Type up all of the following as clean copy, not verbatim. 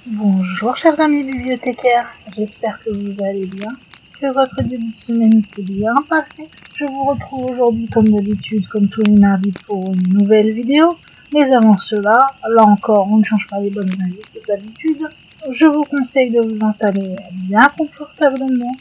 Bonjour chers amis bibliothécaires, j'espère que vous allez bien, que votre début de semaine s'est bien passé. Je vous retrouve aujourd'hui comme d'habitude, comme tous les mardis pour une nouvelle vidéo. Mais avant cela, là encore on ne change pas les bonnes habitudes. Je vous conseille de vous installer bien confortablement,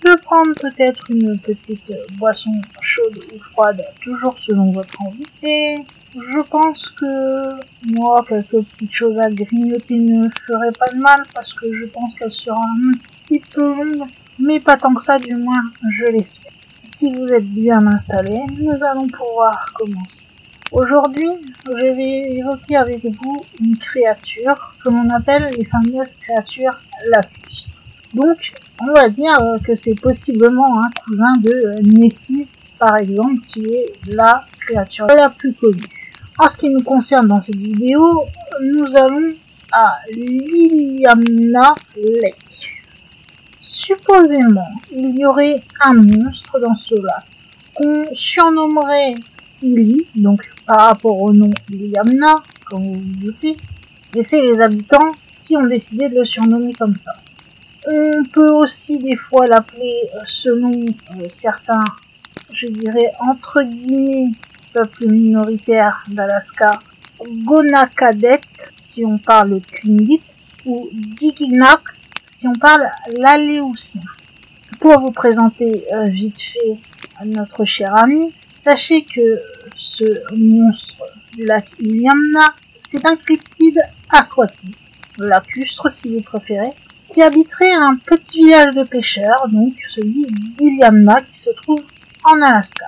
de prendre peut-être une petite boisson chaude ou froide, toujours selon votre envie. Et je pense que moi, quelques petites choses à grignoter ne feraient pas de mal, parce que je pense qu'elle sera un petit peu longue, mais pas tant que ça, du moins, je l'espère. Si vous êtes bien installés, nous allons pouvoir commencer. Aujourd'hui, je vais évoquer avec vous une créature que l'on appelle les fameuses créatures lacustres. Donc, on va dire que c'est possiblement un cousin de Nessie, par exemple, qui est la créature la plus connue. En ce qui nous concerne dans cette vidéo, nous allons à Liliamna Lake. Supposément, il y aurait un monstre dans ce lac qu'on surnommerait Ili, donc par rapport au nom Liamna, comme vous vous doutez, et c'est les habitants qui ont décidé de le surnommer comme ça. On peut aussi des fois l'appeler selon certains, je dirais entre guillemets, peuple minoritaire d'Alaska, Gonakadet si on parle Tlingit, ou Diginak si on parle l'Aléoutien. Pour vous présenter vite fait notre cher ami, sachez que ce monstre du lac Iliamna, c'est un cryptide aquatique, lacustre si vous préférez, qui habiterait un petit village de pêcheurs, donc celui d'Iliamna qui se trouve en Alaska.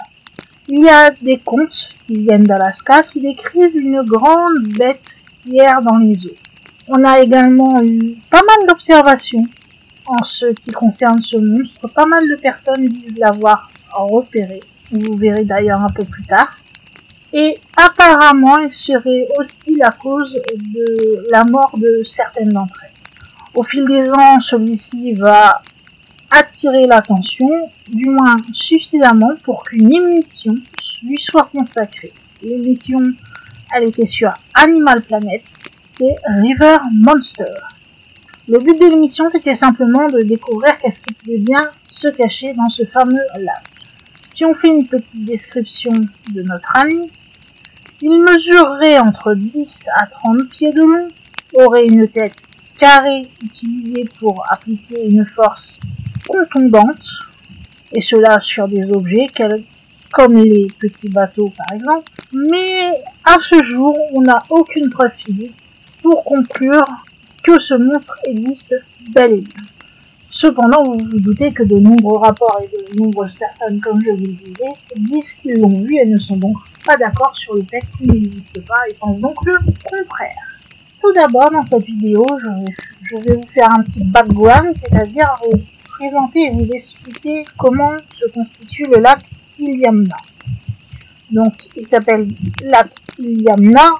Il y a des contes qui viennent d'Alaska qui décrivent une grande bête qui erre dans les eaux. On a également eu pas mal d'observations en ce qui concerne ce monstre. Pas mal de personnes disent l'avoir repéré. Vous verrez d'ailleurs un peu plus tard. Et apparemment, il serait aussi la cause de la mort de certaines d'entre elles. Au fil des ans, celui-ci va attirer l'attention, du moins suffisamment pour qu'une émission lui soit consacrée. L'émission, elle était sur Animal Planet, c'est River Monster. Le but de l'émission, c'était simplement de découvrir qu'est-ce qui pouvait bien se cacher dans ce fameux lac. Si on fait une petite description de notre ami, il mesurerait entre 10 à 30 pieds de long, aurait une tête carrée utilisée pour appliquer une force contondante, et cela sur des objets comme les petits bateaux par exemple, mais à ce jour on n'a aucune preuve physique pour conclure que ce monstre existe bel et bien. Cependant, vous vous doutez que de nombreux rapports et de nombreuses personnes, comme je vous le disais, disent qu'ils l'ont vu et ne sont donc pas d'accord sur le fait qu'il n'existe pas et pensent donc le contraire. Tout d'abord, dans cette vidéo, je vais vous faire un petit background, c'est-à-dire vous présenter et vous expliquer comment se constitue le lac Iliamna. Donc, il s'appelle lac Iliamna.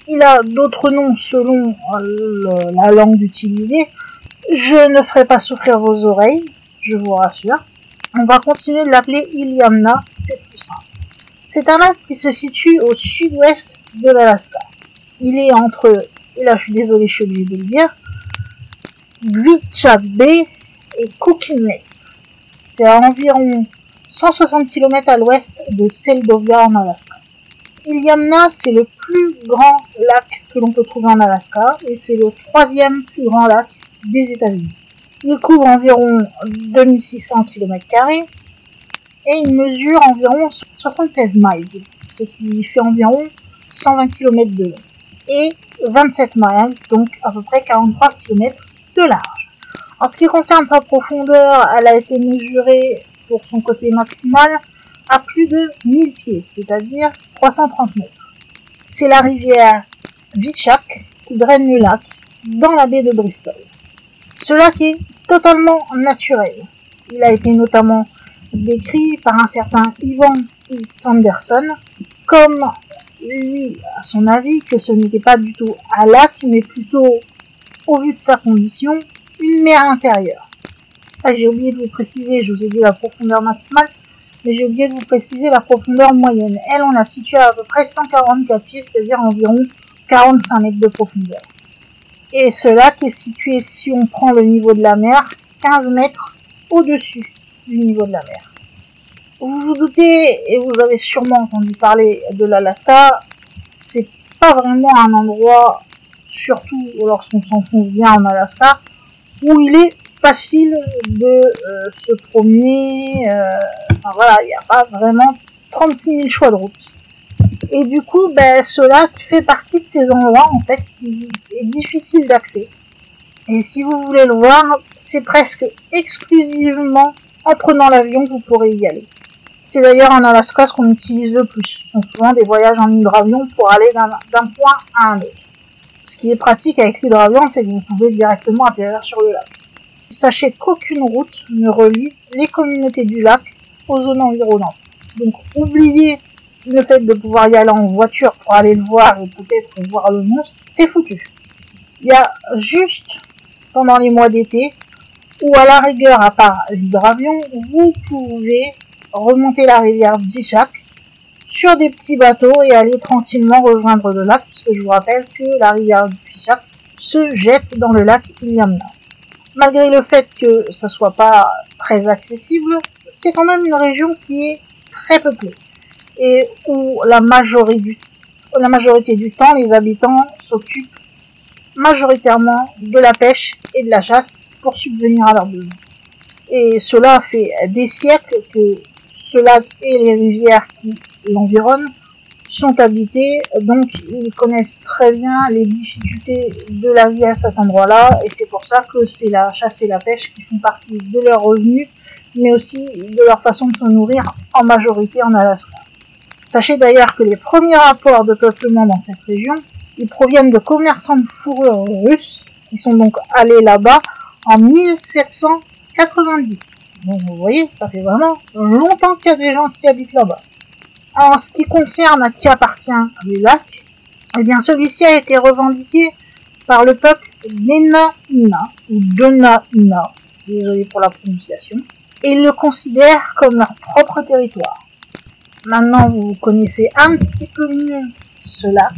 Il a d'autres noms selon la langue utilisée. Je ne ferai pas souffrir vos oreilles, je vous rassure. On va continuer de l'appeler Iliamna, c'est plus simple. C'est un lac qui se situe au sud-ouest de l'Alaska. Il est entre, et là je suis désolé, je suis obligé de le dire, Gwich'ak Bay et Cooking Lake. C'est à environ 160 km à l'ouest de Seldovia en Alaska. Iliamna, c'est le plus grand lac que l'on peut trouver en Alaska et c'est le troisième plus grand lac des États-Unis. Il couvre environ 2600 km² et il mesure environ 76 miles, ce qui fait environ 120 km de long, et 27 miles, donc à peu près 43 km de large. En ce qui concerne sa profondeur, elle a été mesurée pour son côté maximal à plus de 1000 pieds, c'est-à-dire 330 mètres. C'est la rivière Gwich'ak qui draine le lac dans la baie de Bristol. Ce lac est totalement naturel. Il a été notamment décrit par un certain Ivan T. Sanderson comme lui, à son avis, que ce n'était pas du tout un lac, mais plutôt, au vu de sa condition, une mer intérieure. Ah, j'ai oublié de vous préciser, je vous ai dit la profondeur maximale, mais j'ai oublié de vous préciser la profondeur moyenne. Elle, on la situe à peu près 144 pieds, c'est-à-dire environ 45 mètres de profondeur. Et ce lac est situé, si on prend le niveau de la mer, 15 mètres au-dessus du niveau de la mer. Vous vous doutez, et vous avez sûrement entendu parler de l'Alaska, c'est pas vraiment un endroit, surtout lorsqu'on s'enfonce bien en Alaska, où il est facile de se promener. Enfin voilà, il n'y a pas vraiment 36 000 choix de route. Et du coup, ce lac fait partie de ces endroits en fait qui est difficile d'accès. Et si vous voulez le voir, c'est presque exclusivement en prenant l'avion que vous pourrez y aller. C'est d'ailleurs en Alaska ce qu'on utilise le plus. Ce sont souvent des voyages en hydravion pour aller d'un point à un autre. Ce qui est pratique avec l'hydravion, c'est que vous pouvez directement atterrir sur le lac. Sachez qu'aucune route ne relie les communautés du lac aux zones environnantes. Donc oubliez le fait de pouvoir y aller en voiture pour aller le voir et peut-être voir le monstre, c'est foutu. Il y a juste pendant les mois d'été, ou à la rigueur à part l'hydravion, vous pouvez remonter la rivière Dishak sur des petits bateaux et aller tranquillement rejoindre le lac, puisque je vous rappelle que la rivière Dishak se jette dans le lac Iliamna. Malgré le fait que ça soit pas très accessible, c'est quand même une région qui est très peuplée et où la majorité du temps, les habitants s'occupent majoritairement de la pêche et de la chasse pour subvenir à leurs besoins. Et cela fait des siècles que ce lac et les rivières qui l'environnent sont habités, donc ils connaissent très bien les difficultés de la vie à cet endroit-là, et c'est pour ça que c'est la chasse et la pêche qui font partie de leurs revenus, mais aussi de leur façon de se nourrir en majorité en Alaska. Sachez d'ailleurs que les premiers rapports de peuplement dans cette région, ils proviennent de commerçants de fourrure russes, qui sont donc allés là-bas en 1790. Donc vous voyez, ça fait vraiment longtemps qu'il y a des gens qui habitent là-bas. En ce qui concerne à qui appartient le lac, eh bien celui-ci a été revendiqué par le peuple Dena'ina, ou Dena'ina, désolé pour la prononciation, et ils le considèrent comme leur propre territoire. Maintenant vous connaissez un petit peu mieux ce lac,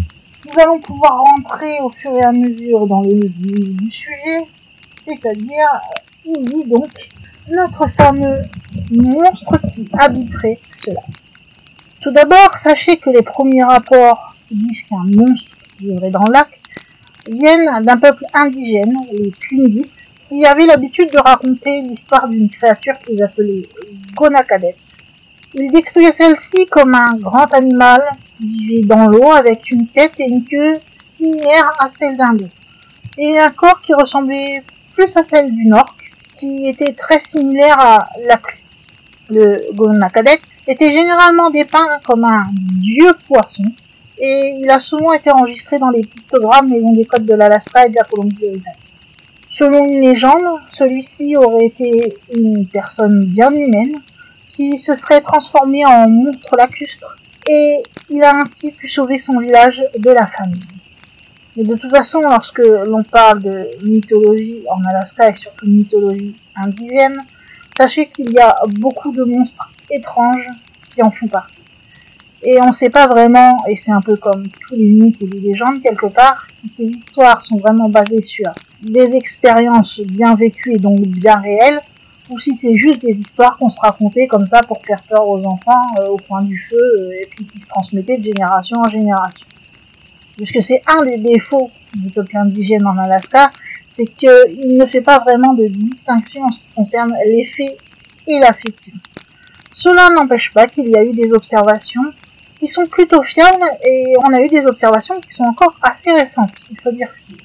nous allons pouvoir rentrer au fur et à mesure dans le vif du sujet, c'est-à-dire il dit donc notre fameux monstre qui habiterait ce lac. Tout d'abord, sachez que les premiers rapports qui disent qu'un monstre vivrait dans le lac viennent d'un peuple indigène, les Tlingits, qui avaient l'habitude de raconter l'histoire d'une créature qu'ils appelaient Gonakadet. Ils décrivaient celle-ci comme un grand animal qui vivait dans l'eau avec une tête et une queue similaires à celle d'un loup, et un corps qui ressemblait plus à celle d'une orque, qui était très similaire à la pluie. Le Gonakadet était généralement dépeint comme un dieu poisson, et il a souvent été enregistré dans les pictogrammes les des côtes de l'Alaska et de la Colombie-Britannique. Selon une légende, celui-ci aurait été une personne bien humaine, qui se serait transformé en monstre lacustre, et il a ainsi pu sauver son village de la famine. Mais de toute façon, lorsque l'on parle de mythologie en Alaska et surtout de mythologie indigène, sachez qu'il y a beaucoup de monstres étranges qui en font partie. Et on ne sait pas vraiment, et c'est un peu comme tous les mythes et les légendes quelque part, si ces histoires sont vraiment basées sur des expériences bien vécues et donc bien réelles, ou si c'est juste des histoires qu'on se racontait comme ça pour faire peur aux enfants au coin du feu et puis qui se transmettaient de génération en génération. Puisque c'est un des défauts du peuple indigène en Alaska, c'est qu'il ne fait pas vraiment de distinction en ce qui concerne les faits et la fiction. Cela n'empêche pas qu'il y a eu des observations qui sont plutôt fiables et on a eu des observations qui sont encore assez récentes, il faut dire ce qu'il est.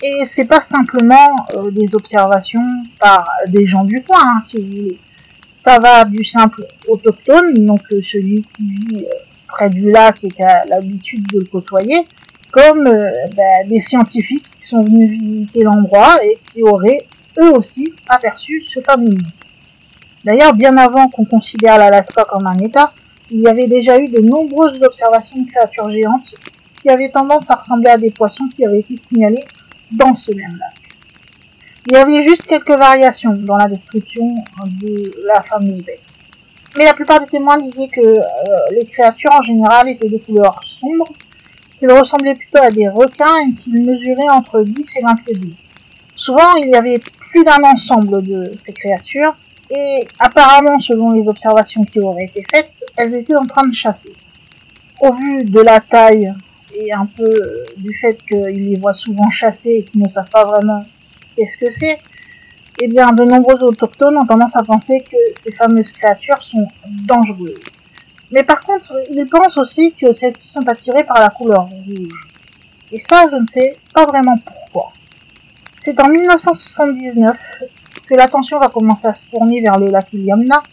Et c'est pas simplement des observations par des gens du coin, hein, si vous voulez. Ça va du simple autochtone, donc celui qui vit près du lac et qui a l'habitude de le côtoyer, comme des scientifiques qui sont venus visiter l'endroit et qui auraient eux aussi aperçu ce fameux monstre. D'ailleurs, bien avant qu'on considère l'Alaska comme un État, il y avait déjà eu de nombreuses observations de créatures géantes qui avaient tendance à ressembler à des poissons qui avaient été signalés dans ce même lac. Il y avait juste quelques variations dans la description de la fameuse bête. Mais la plupart des témoins disaient que les créatures en général étaient de couleur sombre qu'ils ressemblaient plutôt à des requins et qu'ils mesuraient entre 10 et 20 pieds de long. Souvent, il y avait plus d'un ensemble de ces créatures, et apparemment, selon les observations qui auraient été faites, elles étaient en train de chasser. Au vu de la taille et un peu du fait qu'ils les voient souvent chasser et qu'ils ne savent pas vraiment qu'est-ce que c'est, eh bien, de nombreux autochtones ont tendance à penser que ces fameuses créatures sont dangereuses. Mais par contre, ils pensent aussi que celles-ci sont attirées par la couleur rouge. Et ça, je ne sais pas vraiment pourquoi. C'est en 1979 que l'attention va commencer à se tourner vers le lac Iliamna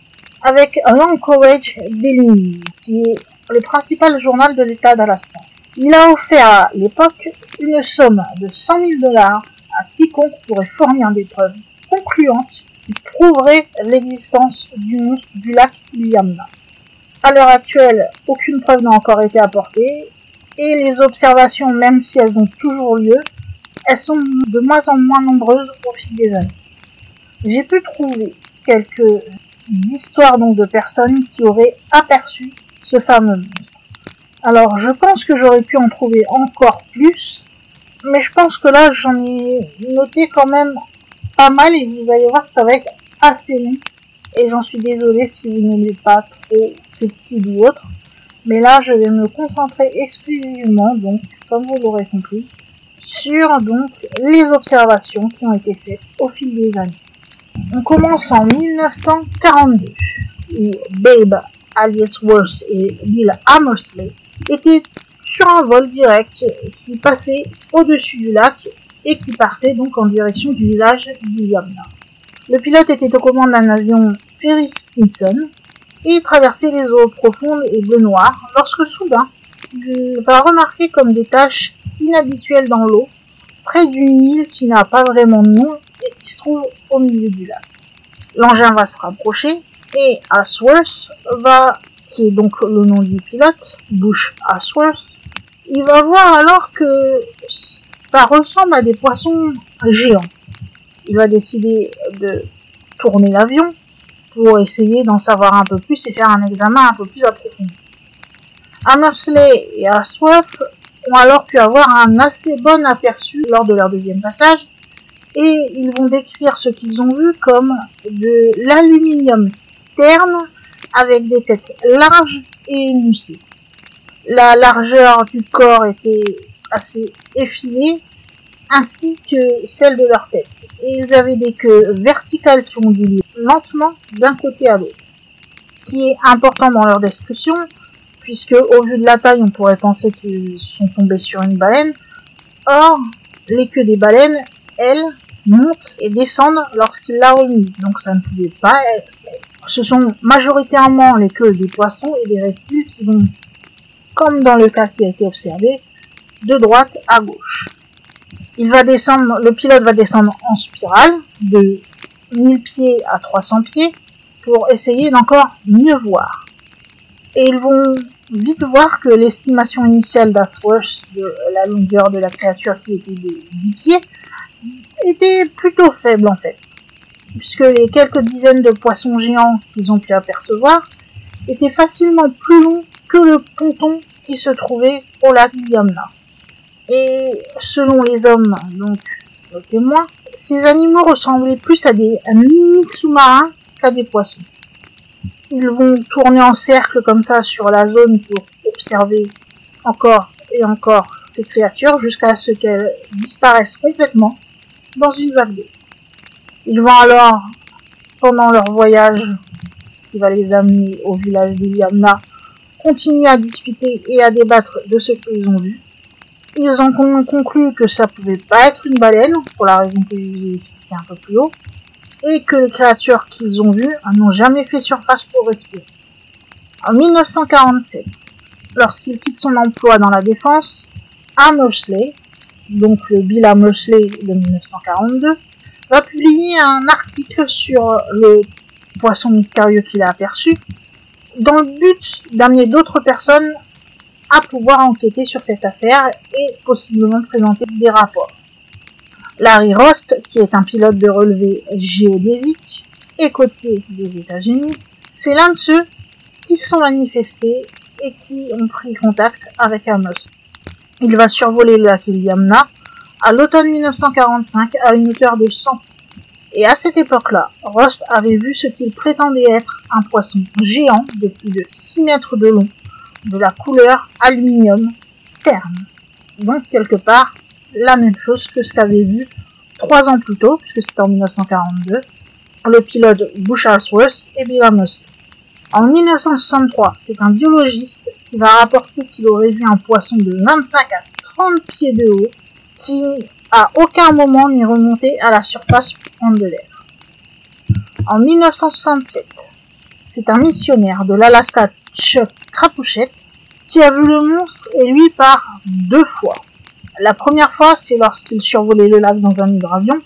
avec l'Anchorage Daily News, qui est le principal journal de l'État d'Alaska. Il a offert à l'époque une somme de 100 000 $ à quiconque pourrait fournir des preuves concluantes qui prouveraient l'existence du monstre du lac Iliamna. À l'heure actuelle, aucune preuve n'a encore été apportée, et les observations, même si elles ont toujours lieu, elles sont de moins en moins nombreuses au fil des années. J'ai pu trouver quelques histoires donc de personnes qui auraient aperçu ce fameux monstre. Alors je pense que j'aurais pu en trouver encore plus, mais je pense que là j'en ai noté quand même pas mal et vous allez voir que ça va être assez long. Et j'en suis désolée si vous n'aimez pas trop ces petits ou autres. Mais là je vais me concentrer exclusivement, donc comme vous l'aurez compris, sur donc les observations qui ont été faites au fil des années. On commence en 1942, où Babe Aliasworth et Bill Hammersley étaient sur un vol direct qui passait au-dessus du lac et qui partait donc en direction du village d'Iliamna. Le pilote était aux commandes d'un avion Perry Stinson et il traversait les eaux profondes et bleu-noir lorsque soudain il va remarquer comme des taches inhabituelles dans l'eau près d'une île qui n'a pas vraiment de nom et qui se trouve au milieu du lac. L'engin va se rapprocher et Ashworth qui est donc le nom du pilote, Bush Ashworth, il va voir alors que ça ressemble à des poissons géants. Il va décider de tourner l'avion pour essayer d'en savoir un peu plus et faire un examen un peu plus approfondi. Hammersley et Ashworth ont alors pu avoir un assez bon aperçu lors de leur deuxième passage et ils vont décrire ce qu'ils ont vu comme de l'aluminium terne avec des têtes larges et émoussées. La largeur du corps était assez effilée ainsi que celle de leur tête. Et ils avaient des queues verticales qui ondulaient lentement d'un côté à l'autre. Ce qui est important dans leur description, puisque au vu de la taille, on pourrait penser qu'ils sont tombés sur une baleine. Or, les queues des baleines, elles, montent et descendent lorsqu'ils la remuent. Donc ça ne pouvait pas être. Ce sont majoritairement les queues des poissons et des reptiles qui vont, comme dans le cas qui a été observé, de droite à gauche. Le pilote va descendre en spirale de 1000 pieds à 300 pieds pour essayer d'encore mieux voir. Et ils vont vite voir que l'estimation initiale d'Ashworth de la longueur de la créature qui était de 10 pieds était plutôt faible en fait, puisque les quelques dizaines de poissons géants qu'ils ont pu apercevoir étaient facilement plus longs que le ponton qui se trouvait au lac Iliamna. Et selon les hommes, donc les témoins, ces animaux ressemblaient plus à des mini-sous-marins qu'à des poissons. Ils vont tourner en cercle comme ça sur la zone pour observer encore et encore ces créatures jusqu'à ce qu'elles disparaissent complètement dans une vague d'eau. Ils vont alors, pendant leur voyage qui va les amener au village d'Iliamna, continuer à discuter et à débattre de ce qu'ils ont vu. Ils ont conclu que ça pouvait pas être une baleine, pour la raison que je vous ai expliqué un peu plus haut, et que les créatures qu'ils ont vues n'ont jamais fait surface pour respirer. En 1947, lorsqu'il quitte son emploi dans la défense, Hammersley, donc le Bill Hammersley de 1942, va publier un article sur le poisson mystérieux qu'il a aperçu, dans le but d'amener d'autres personnes à pouvoir enquêter sur cette affaire et possiblement présenter des rapports. Larry Rost, qui est un pilote de relevée géodésique et côtier des États-Unis, c'est l'un de ceux qui se sont manifestés et qui ont pris contact avec Amos. Il va survoler le lac Iliamna à l'automne 1945 à une hauteur de 100 pieds. Et à cette époque-là, Rost avait vu ce qu'il prétendait être un poisson géant de plus de 6 mètres de long, de la couleur aluminium terne. Donc quelque part, la même chose que ce qu'avait vu 3 ans plus tôt, puisque c'était en 1942, le pilote Butch Hartsworth et Bill Amos. En 1963, c'est un biologiste qui va rapporter qu'il aurait vu un poisson de 25 à 30 pieds de haut qui à aucun moment n'est remonté à la surface pour prendre de l'air. En 1967, c'est un missionnaire de l'Alaska, Chuck Crapuchette, qui a vu le monstre et lui par 2 fois. La première fois, c'est lorsqu'il survolait le lac dans un hydravion.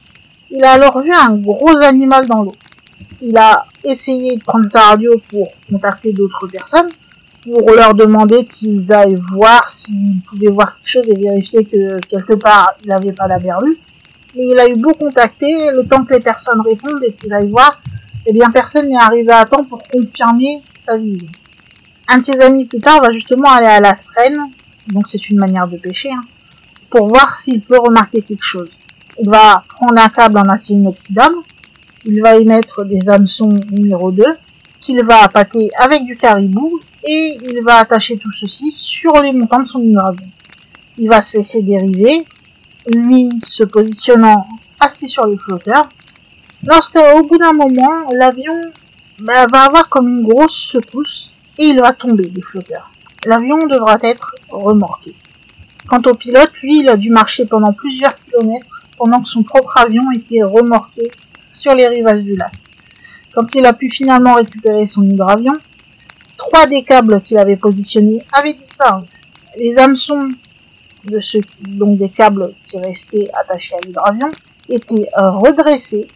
Il a alors vu un gros animal dans l'eau. Il a essayé de prendre sa radio pour contacter d'autres personnes, pour leur demander qu'ils aillent voir s'ils pouvaient voir quelque chose et vérifier que quelque part il n'avait pas la berlue. Mais il a eu beau contacter, le temps que les personnes répondent et qu'ils aillent voir, eh bien personne n'est arrivé à temps pour confirmer sa vision. Un de ses amis plus tard va justement aller à la traîne, donc c'est une manière de pêcher, pour voir s'il peut remarquer quelque chose. Il va prendre un câble en acier inoxydable, il va y mettre des hameçons numéro 2, qu'il va appâter avec du caribou, et il va attacher tout ceci sur les montants de son hydravion. Il va se laisser dériver, lui se positionnant assis sur les flotteurs, lorsqu'au bout d'un moment, l'avion va avoir comme une grosse secousse, et il va tomber des flotteurs. L'avion devra être remorqué. Quant au pilote, lui, il a dû marcher pendant plusieurs kilomètres, pendant que son propre avion était remorqué sur les rivages du lac. Quand il a pu finalement récupérer son hydravion, 3 des câbles qu'il avait positionnés avaient disparu. Les hameçons de donc des câbles qui restaient attachés à l'hydravion étaient redressés,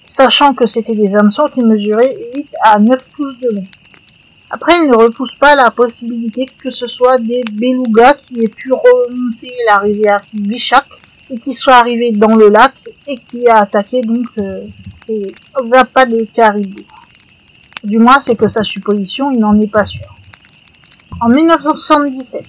sachant que c'était des hameçons qui mesuraient 8 à 9 pouces de long. Après, il ne repousse pas la possibilité que ce soit des belugas qui aient pu remonter la rivière Vishak et qui soient arrivés dans le lac et qui a attaqué donc ces appâts de caribou. Du moins, c'est que sa supposition, il n'en est pas sûr. En 1977,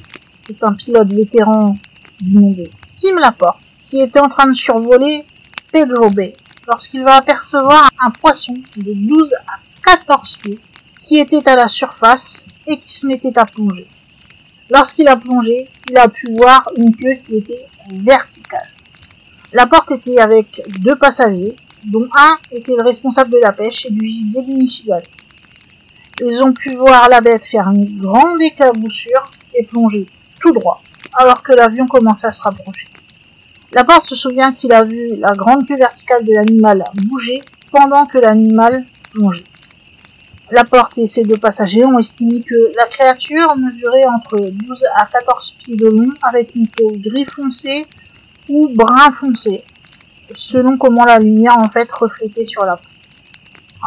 c'est un pilote vétéran du nom de Tim Laporte qui était en train de survoler Pedro Bay lorsqu'il va apercevoir un poisson de 12 à 14 pieds qui était à la surface et qui se mettait à plonger. Lorsqu'il a plongé, il a pu voir une queue qui était verticale. Laporte était avec 2 passagers, dont un était le responsable de la pêche et du gibier du Michigan. Ils ont pu voir la bête faire une grande éclaboussure et plonger tout droit, alors que l'avion commençait à se rapprocher. Laporte se souvient qu'il a vu la grande queue verticale de l'animal bouger pendant que l'animal plongeait. Laporte et ses 2 passagers ont estimé que la créature mesurait entre 12 à 14 pieds de long avec une peau gris foncé ou brun foncé, selon comment la lumière en fait reflétait sur la peau.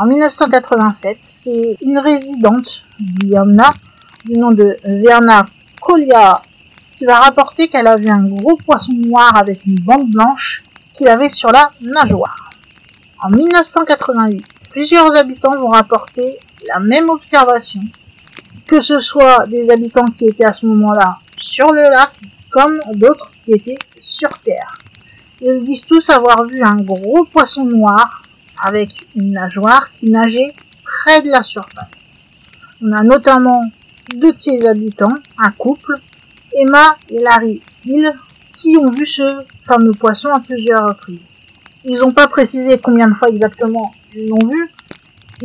En 1987, c'est une résidente du Yamna, du nom de Verna Kolia, qui va rapporter qu'elle a vu un gros poisson noir avec une bande blanche qu'il avait sur la nageoire. En 1988, plusieurs habitants vont rapporter la même observation, que ce soit des habitants qui étaient à ce moment-là sur le lac, comme d'autres qui étaient sur Terre. Ils disent tous avoir vu un gros poisson noir avec une nageoire qui nageait près de la surface. On a notamment 2 de ces habitants, un couple, Emma et Larry Hill, qui ont vu ce fameux poisson à plusieurs reprises. Ils n'ont pas précisé combien de fois exactement ils l'ont vu,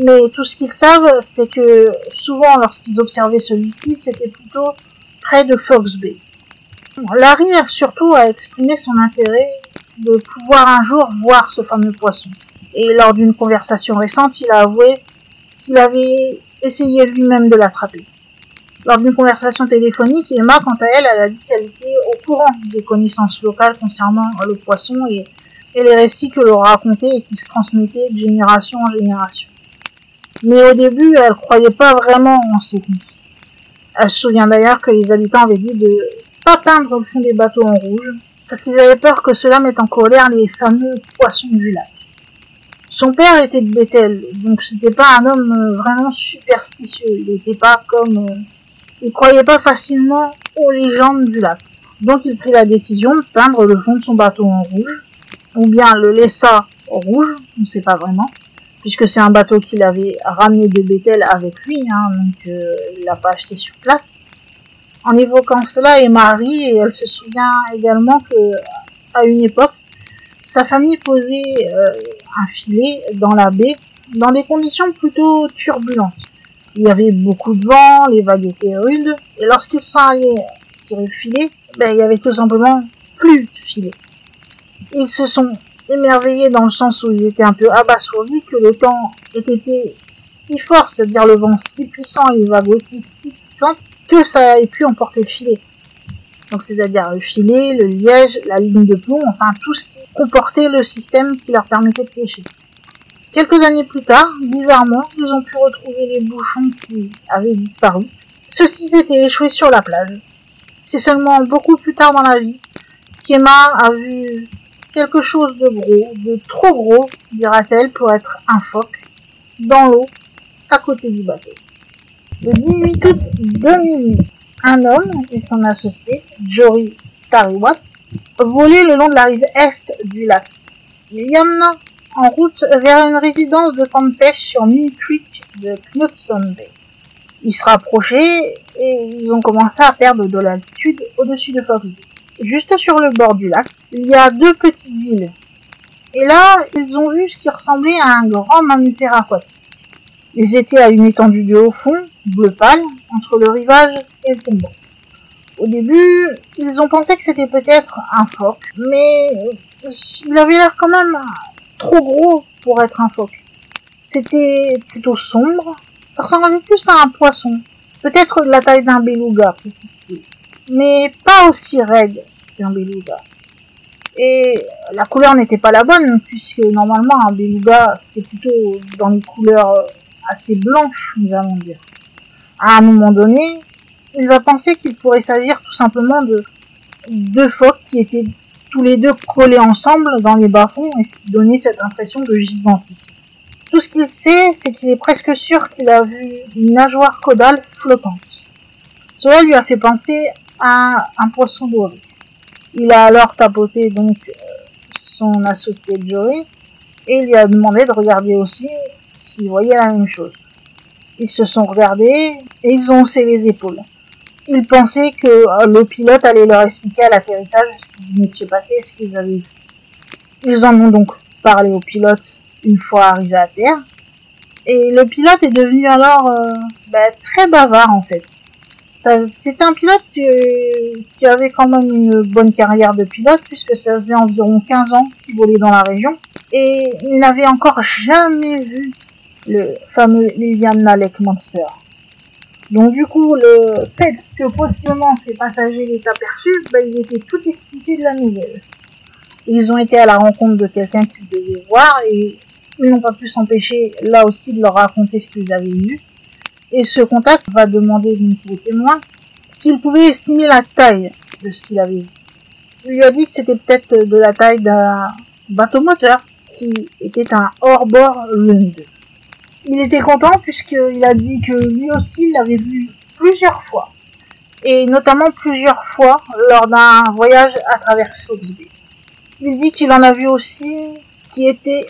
mais tout ce qu'ils savent, c'est que souvent lorsqu'ils observaient celui-ci, c'était plutôt près de Fox Bay. Larry surtout a exprimé son intérêt de pouvoir un jour voir ce fameux poisson. Et lors d'une conversation récente, il a avoué qu'il avait essayé lui-même de l'attraper. Lors d'une conversation téléphonique, Emma, quant à elle, elle a dit qu'elle était au courant des connaissances locales concernant le poisson et les récits que l'on racontait et qui se transmettaient de génération en génération. Mais au début, elle croyait pas vraiment en ces contes. Elle se souvient d'ailleurs que les habitants avaient dit de pas peindre le fond des bateaux en rouge, parce qu'ils avaient peur que cela mette en colère les fameux poissons du lac. Son père était de Bethel, donc c'était pas un homme vraiment superstitieux. Il était pas comme... il croyait pas facilement aux légendes du lac. Donc il prit la décision de peindre le fond de son bateau en rouge, ou bien le laissa rouge, on ne sait pas vraiment, puisque c'est un bateau qu'il avait ramené de Bethel avec lui, donc il l'a pas acheté sur place. En évoquant cela, Emma rit et elle se souvient également que, à une époque, sa famille posait un filet dans la baie, dans des conditions plutôt turbulentes. Il y avait beaucoup de vent, les vagues étaient rudes, et lorsqu'ils s'en allaient tirer le filet, il y avait tout simplement plus de filet. Ils se sont émerveillés dans le sens où ils étaient un peu abasourdis que le temps était si fort, c'est-à-dire le vent si puissant et les vagues aussi si puissantes, que ça ait pu emporter le filet. Donc c'est-à-dire le filet, le liège, la ligne de plomb, enfin tout ce qui comportait le système qui leur permettait de pêcher. Quelques années plus tard, bizarrement, ils ont pu retrouver les bouchons qui avaient disparu. Ceux-ci s'étaient échoués sur la plage. C'est seulement beaucoup plus tard dans la vie qu'Emma a vu quelque chose de gros, de trop gros, dira-t-elle, pour être un phoque, dans l'eau, à côté du bateau. Le 18 août 2008, un homme et son associé, Jory Tariwat, volaient le long de la rive est du lac Yamna, en route vers une résidence de camp de pêche sur Mill Creek de Knutson Bay. Ils se rapprochaient et ils ont commencé à perdre de l'altitude au-dessus de Fox Bay. Juste sur le bord du lac, il y a deux petites îles. Et là, ils ont vu ce qui ressemblait à un grand mammifère aquatique. Ils étaient à une étendue de haut fond, bleu pâle, entre le rivage et le tombeau. Au début, ils ont pensé que c'était peut-être un phoque, mais il avait l'air quand même trop gros pour être un phoque. C'était plutôt sombre, ça ressemblait plus à un poisson, peut-être de la taille d'un beluga, mais pas aussi raide qu'un beluga. Et la couleur n'était pas la bonne, puisque normalement un beluga c'est plutôt dans les couleurs assez blanches, nous allons dire. À un moment donné, il va penser qu'il pourrait s'agir tout simplement de deux phoques qui étaient tous les deux collés ensemble dans les bas-fonds, et ce qui donnait cette impression de gigantisme. Tout ce qu'il sait, c'est qu'il est presque sûr qu'il a vu une nageoire caudale flottante. Cela lui a fait penser à un poisson doré. Il a alors tapoté donc son associé Joey et il lui a demandé de regarder aussi s'il voyait la même chose. Ils se sont regardés et ils ont haussé les épaules. Ils pensaient que le pilote allait leur expliquer à l'atterrissage ce qui venait de se passer et ce qu'ils avaient vu. Ils en ont donc parlé au pilote une fois arrivé à terre. Et le pilote est devenu alors très bavard en fait. C'était un pilote qui avait quand même une bonne carrière de pilote puisque ça faisait environ 15 ans qu'il volait dans la région. Et il n'avait encore jamais vu le fameux Yamna Lake Monster. Donc du coup, le fait que possiblement ces passagers l'aient aperçu, ils étaient tout excités de la nouvelle. Ils ont été à la rencontre de quelqu'un qu'ils devaient voir et ils n'ont pas pu s'empêcher là aussi de leur raconter ce qu'ils avaient vu. Et ce contact va demander donc aux témoins s'il pouvait estimer la taille de ce qu'il avait vu. Il lui a dit que c'était peut-être de la taille d'un bateau moteur qui était un hors-bord Lune 2. Il était content puisqu'il a dit que lui aussi l'avait vu plusieurs fois. Et notamment plusieurs fois lors d'un voyage à travers Fox Bay. Il dit qu'il en a vu aussi qui étaient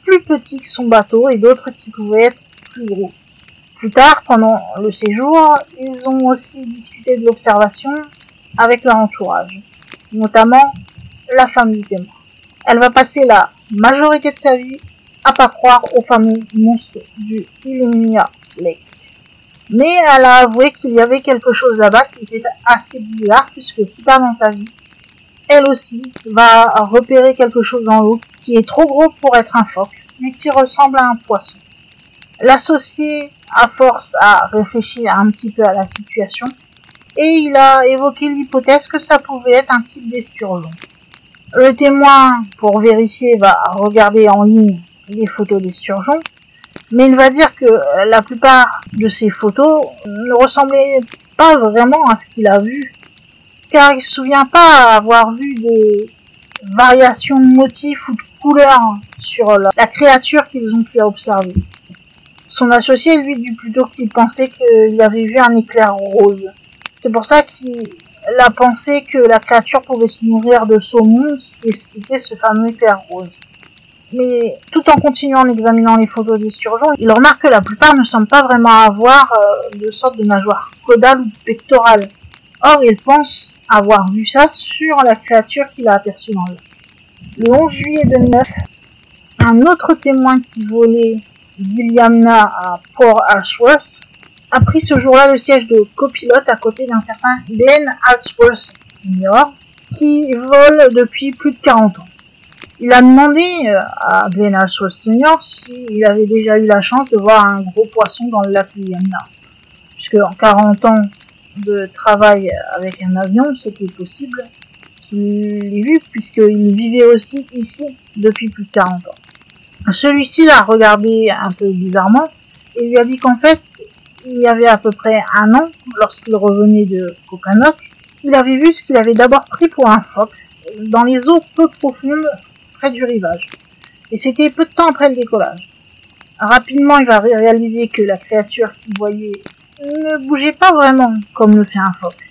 plus petits que son bateau et d'autres qui pouvaient être plus gros. Plus tard, pendant le séjour, ils ont aussi discuté de l'observation avec leur entourage, notamment la femme du témoin. Elle va passer la majorité de sa vie à pas croire au fameux monstre du Yamna Lake. Mais elle a avoué qu'il y avait quelque chose là-bas qui était assez bizarre puisque plus tard dans sa vie, elle aussi va repérer quelque chose dans l'eau qui est trop gros pour être un phoque, mais qui ressemble à un poisson. L'associé, à force, a réfléchi un petit peu à la situation et il a évoqué l'hypothèse que ça pouvait être un type d'esturgeon. Le témoin, pour vérifier, va regarder en ligne les photos d'esturgeons, mais il va dire que la plupart de ces photos ne ressemblaient pas vraiment à ce qu'il a vu, car il ne se souvient pas avoir vu des variations de motifs ou de couleurs sur la créature qu'ils ont pu observer. Son associé, lui, dit plutôt qu'il pensait qu'il avait vu un éclair rose. C'est pour ça qu'il la pensée que la créature pouvait se nourrir de saumon, ce qui expliquait ce fameux éclair rose. Mais tout en continuant en examinant les photos des surgeons, il remarque que la plupart ne semblent pas vraiment avoir de sorte de nageoire caudale ou pectorale. Or, il pense avoir vu ça sur la créature qu'il a aperçue dans l'eau. Le 11 juillet 2009, un autre témoin qui volait d'Iliamna à Port Alsworth a pris ce jour-là le siège de copilote à côté d'un certain Glenn Alsworth Sr. qui vole depuis plus de 40 ans. Il a demandé à Glenn Alsworth Sr. s'il avait déjà eu la chance de voir un gros poisson dans le lac Iliamna. Puisque en 40 ans de travail avec un avion, c'était possible qu'il l'ait vu, puisqu'il vivait aussi ici depuis plus de 40 ans. Celui-ci l'a regardé un peu bizarrement et lui a dit qu'en fait, il y avait à peu près un an, lorsqu'il revenait de Kokanock, il avait vu ce qu'il avait d'abord pris pour un phoque dans les eaux peu profondes près du rivage. Et c'était peu de temps après le décollage. Rapidement, il va réaliser que la créature qu'il voyait ne bougeait pas vraiment comme le fait un phoque.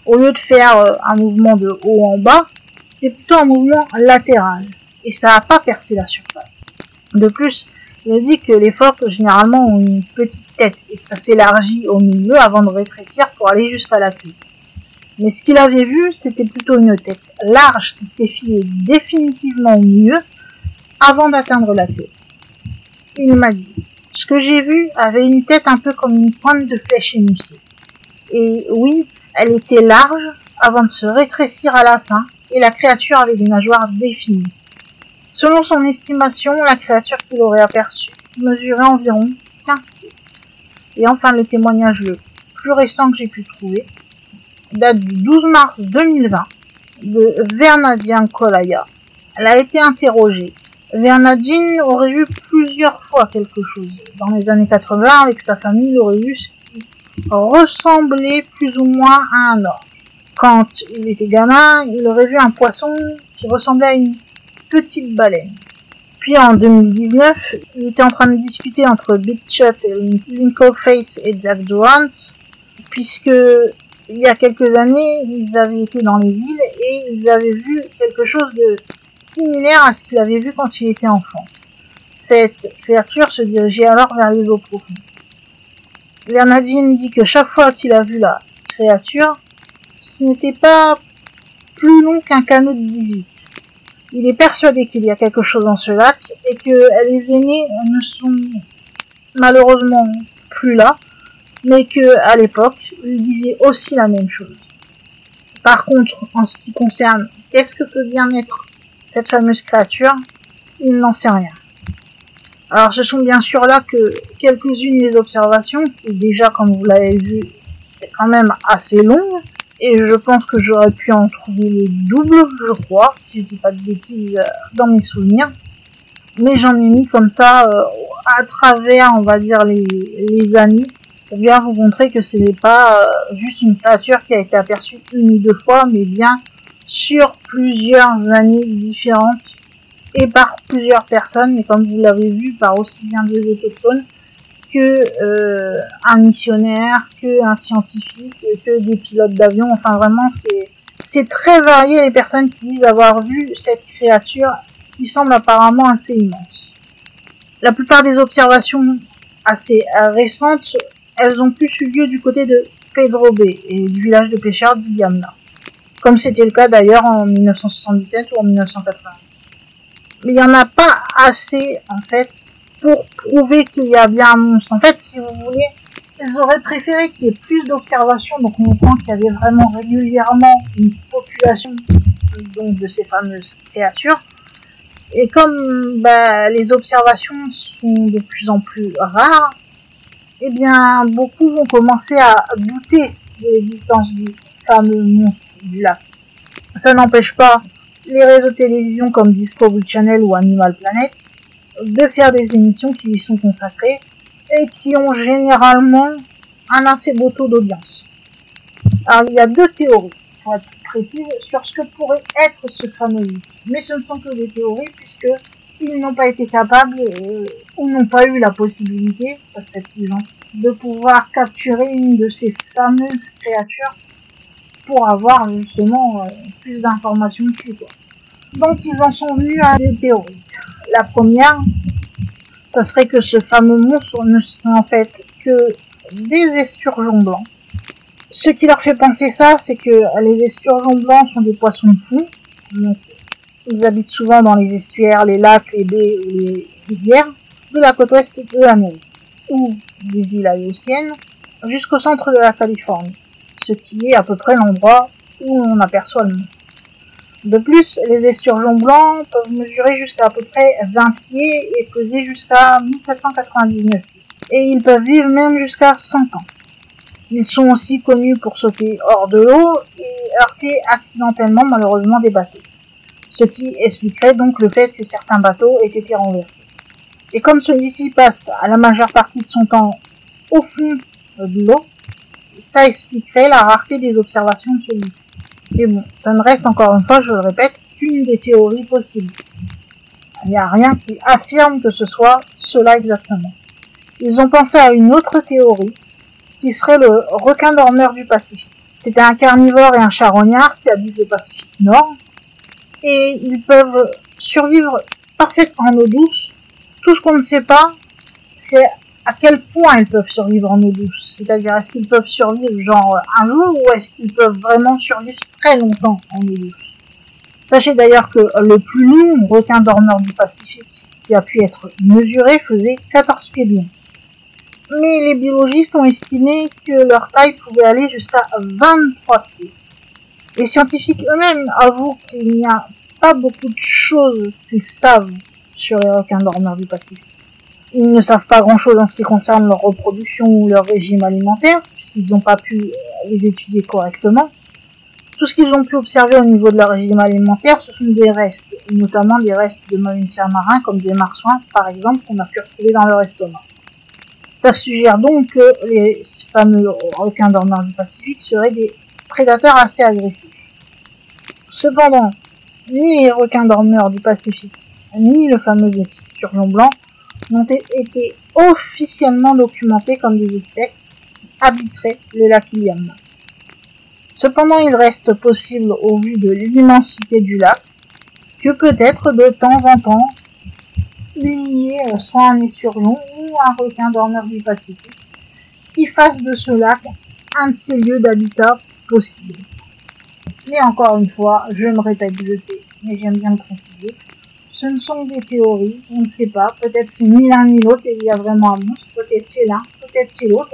Au lieu de faire un mouvement de haut en bas, c'était plutôt un mouvement latéral. Et ça n'a pas percé la surface. De plus, il a dit que les phoques généralement ont une petite tête et que ça s'élargit au milieu avant de rétrécir pour aller jusqu'à la queue. Mais ce qu'il avait vu, c'était plutôt une tête large qui s'effilait définitivement au milieu avant d'atteindre la queue. Il m'a dit, ce que j'ai vu avait une tête un peu comme une pointe de flèche émoussée. Et oui, elle était large avant de se rétrécir à la fin et la créature avait des nageoires définies. Selon son estimation, la créature qu'il aurait aperçue mesurait environ 15 pieds. Et enfin, le témoignage le plus récent que j'ai pu trouver date du 12 mars 2020 de Vernadine Kolaya. Elle a été interrogée. Vernadine aurait vu plusieurs fois quelque chose. Dans les années 80, avec sa famille, il aurait vu ce qui ressemblait plus ou moins à un orque. Quand il était gamin, il aurait vu un poisson qui ressemblait à une petite baleine. Puis en 2019, il était en train de discuter entre Big Shot et Linkleface et Jack Durant, puisque il y a quelques années, ils avaient été dans les îles et ils avaient vu quelque chose de similaire à ce qu'il avait vu quand il était enfant. Cette créature se dirigeait alors vers les eaux profondes. Vernadine dit que chaque fois qu'il a vu la créature, ce n'était pas plus long qu'un canot de visite. Il est persuadé qu'il y a quelque chose dans ce lac et que les aînés ne sont malheureusement plus là, mais que à l'époque, ils disaient aussi la même chose. Par contre, en ce qui concerne qu'est-ce que peut bien être cette fameuse créature, il n'en sait rien. Alors ce sont bien sûr là que quelques-unes des observations, qui déjà comme vous l'avez vu, est quand même assez longue, et je pense que j'aurais pu en trouver les doubles, je crois, si je dis pas de bêtises dans mes souvenirs. Mais j'en ai mis comme ça à travers, on va dire, les années, pour bien vous montrer que ce n'est pas juste une créature qui a été aperçue une ou deux fois, mais bien sur plusieurs années différentes et par plusieurs personnes, et comme vous l'avez vu, par aussi bien des autochtones que un missionnaire, que un scientifique, que des pilotes d'avion. Enfin vraiment, c'est très varié les personnes qui disent avoir vu cette créature qui semble apparemment assez immense. La plupart des observations assez récentes, elles ont plus eu lieu du côté de Pedro Bay et du village de pêcheurs d'Iliamna, comme c'était le cas d'ailleurs en 1977 ou en 1980. Mais il n'y en a pas assez, en fait, pour prouver qu'il y a bien un monstre. En fait, si vous voulez, ils auraient préféré qu'il y ait plus d'observations, donc montrant qu'il y avait vraiment régulièrement une population donc, de ces fameuses créatures. Et comme les observations sont de plus en plus rares, eh bien, beaucoup vont commencer à douter de l'existence du fameux monstre du lac. Ça n'empêche pas les réseaux de télévision comme Discovery Channel ou Animal Planet de faire des émissions qui lui sont consacrées et qui ont généralement un assez beau taux d'audience. Alors il y a deux théories, pour être précise, sur ce que pourrait être ce fameux mythe. Mais ce ne sont que des théories puisqu'ils n'ont pas été capables ou n'ont pas eu la possibilité, ça serait plus gentil, de pouvoir capturer une de ces fameuses créatures pour avoir justement plus d'informations dessus, quoi. Donc ils en sont venus à des théories. La première, ça serait que ce fameux monstre ne serait en fait que des esturgeons blancs. Ce qui leur fait penser ça, c'est que les esturgeons blancs sont des poissons de fond. Donc, ils habitent souvent dans les estuaires, les lacs, les baies ou les rivières de la côte ouest de l'Amérique ou des îles aléoutiennes jusqu'au centre de la Californie, ce qui est à peu près l'endroit où on aperçoit le monstre. De plus, les esturgeons blancs peuvent mesurer jusqu'à peu près 20 pieds et peser jusqu'à 1799 pieds. Et ils peuvent vivre même jusqu'à 100 ans. Ils sont aussi connus pour sauter hors de l'eau et heurter accidentellement malheureusement des bateaux. Ce qui expliquerait donc le fait que certains bateaux aient été renversés. Et comme celui-ci passe à la majeure partie de son temps au fond de l'eau, ça expliquerait la rareté des observations de celui-ci. Mais bon, ça ne reste encore une fois, je le répète, qu'une des théories possibles. Il n'y a rien qui affirme que ce soit cela exactement. Ils ont pensé à une autre théorie, qui serait le requin dormeur du Pacifique. C'est un carnivore et un charognard qui habitent le Pacifique Nord, et ils peuvent survivre parfaitement en eau douce. Tout ce qu'on ne sait pas, c'est à quel point ils peuvent survivre en eau douce. C'est-à-dire, est-ce qu'ils peuvent survivre genre un jour, ou est-ce qu'ils peuvent vraiment survivre très longtemps en eau douce. Sachez d'ailleurs que le plus long requin dormeur du Pacifique qui a pu être mesuré faisait 14 pieds de long. Mais les biologistes ont estimé que leur taille pouvait aller jusqu'à 23 pieds. Les scientifiques eux-mêmes avouent qu'il n'y a pas beaucoup de choses qu'ils savent sur les requins dormeurs du Pacifique. Ils ne savent pas grand-chose en ce qui concerne leur reproduction ou leur régime alimentaire, puisqu'ils n'ont pas pu les étudier correctement. Tout ce qu'ils ont pu observer au niveau de leur régime alimentaire, ce sont des restes, notamment des restes de mammifères marins comme des marsouins, par exemple, qu'on a pu retrouver dans leur estomac. Ça suggère donc que les fameux requins dormeurs du Pacifique seraient des prédateurs assez agressifs. Cependant, ni les requins dormeurs du Pacifique, ni le fameux esturgeon blanc n'ont été officiellement documentés comme des espèces qui habiteraient le lac Iliamna. Cependant, il reste possible, au vu de l'immensité du lac, que peut-être de temps en temps, il y ait soit un esturgeon ou un requin dormeur du Pacifique qui fasse de ce lac un de ses lieux d'habitat possibles. Mais encore une fois, je me répète, je sais, mais j'aime bien le préciser, ce ne sont des théories, on ne sait pas, peut-être c'est ni l'un ni l'autre et il y a vraiment un monstre, peut-être c'est l'un, peut-être c'est l'autre,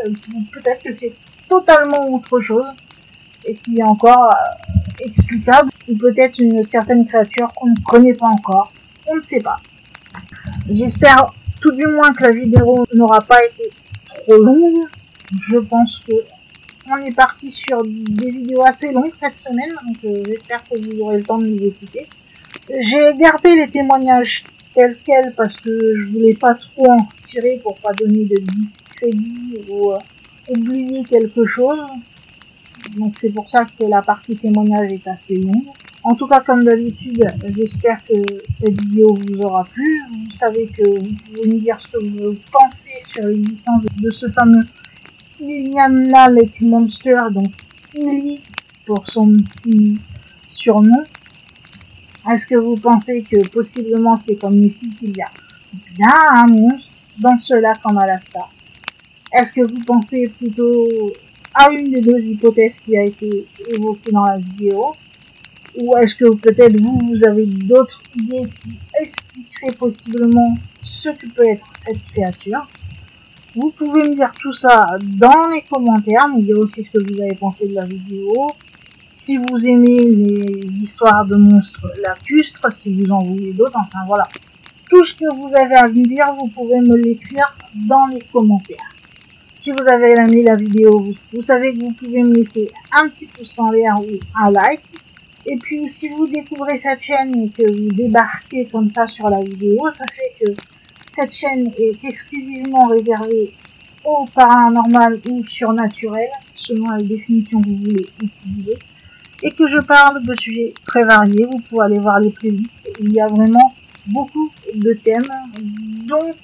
peut-être que c'est totalement autre chose et qui est encore explicable, ou peut-être une certaine créature qu'on ne connaît pas encore, on ne sait pas. J'espère tout du moins que la vidéo n'aura pas été trop longue. Je pense que on est parti sur des vidéos assez longues cette semaine, donc j'espère que vous aurez le temps de les écouter. J'ai gardé les témoignages tels quels parce que je voulais pas trop en retirer pour pas donner de discrédit ou oublier quelque chose. Donc c'est pour ça que la partie témoignage est assez longue. En tout cas, comme d'habitude, j'espère que cette vidéo vous aura plu. Vous savez que vous pouvez me dire ce que vous pensez sur l'existence de ce fameux Iliamna Lake Monster, donc Ili pour son petit surnom. Est-ce que vous pensez que possiblement c'est comme ici qu'il y a bien un monstre dans ce lac en Alaska? Est-ce que vous pensez plutôt à une des deux hypothèses qui a été évoquée dans la vidéo? Ou est-ce que peut-être vous avez d'autres idées qui expliqueraient possiblement ce que peut être cette créature? Vous pouvez me dire tout ça dans les commentaires, me dire aussi ce que vous avez pensé de la vidéo. Si vous aimez les histoires de monstres lacustres, si vous en voulez d'autres, enfin voilà. Tout ce que vous avez à me dire, vous pouvez me l'écrire dans les commentaires. Si vous avez aimé la vidéo, vous savez que vous pouvez me laisser un petit pouce en l'air ou un like. Et puis, si vous découvrez cette chaîne et que vous débarquez comme ça sur la vidéo, sachez que cette chaîne est exclusivement réservée au paranormal ou surnaturel, selon la définition que vous voulez utiliser, et que je parle de sujets très variés. Vous pouvez aller voir les playlists, il y a vraiment beaucoup de thèmes, donc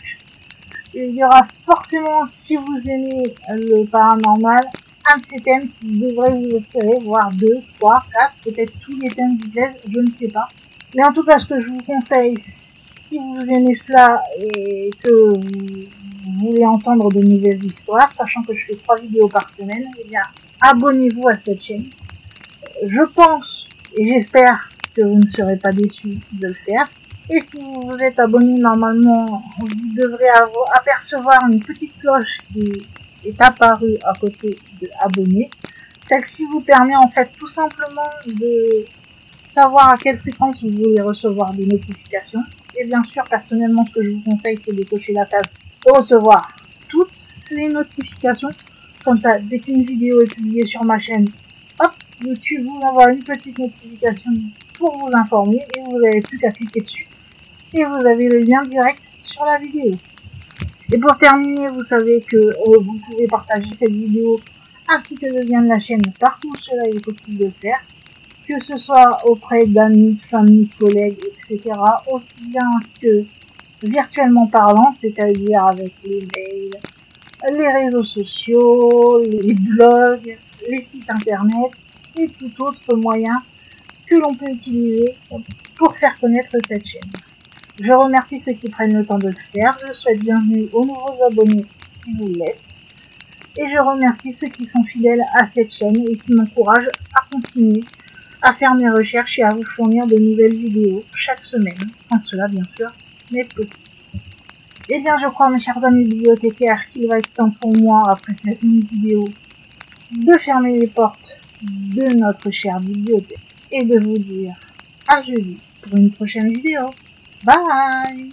il y aura forcément, si vous aimez le paranormal, un de ces thèmes qui devrait vous attirer, voire 2, 3, 4, peut-être tous les thèmes vous plaisent, je ne sais pas. Mais en tout cas, ce que je vous conseille, si vous aimez cela et que vous voulez entendre de nouvelles histoires, sachant que je fais 3 vidéos par semaine, eh bien, abonnez-vous à cette chaîne. Je pense et j'espère que vous ne serez pas déçus de le faire. Et si vous vous êtes abonné, normalement, vous devrez apercevoir une petite cloche qui est apparue à côté de abonner. Celle-ci vous permet en fait tout simplement de savoir à quelle fréquence vous voulez recevoir des notifications. Et bien sûr, personnellement, ce que je vous conseille, c'est de cocher la case de recevoir toutes les notifications. Comme ça, dès qu'une vidéo est publiée sur ma chaîne, hop, YouTube vous envoie une petite notification pour vous informer et vous n'avez plus qu'à cliquer dessus et vous avez le lien direct sur la vidéo. Et pour terminer, vous savez que vous pouvez partager cette vidéo ainsi que le lien de la chaîne partout où cela est possible de faire, que ce soit auprès d'amis, familles, collègues, etc. aussi bien que virtuellement parlant, c'est-à-dire avec les mails, les réseaux sociaux, les blogs, les sites internet et tout autre moyen que l'on peut utiliser pour faire connaître cette chaîne. Je remercie ceux qui prennent le temps de le faire, je souhaite bienvenue aux nouveaux abonnés si vous l'êtes, et je remercie ceux qui sont fidèles à cette chaîne et qui m'encouragent à continuer à faire mes recherches et à vous fournir de nouvelles vidéos chaque semaine, quand cela bien sûr n'est possible. Eh bien, je crois, mes chers amis bibliothécaires, qu'il va être temps pour moi, après cette vidéo, de fermer les portes de notre chère bibliothèque et de vous dire à jeudi pour une prochaine vidéo. Bye!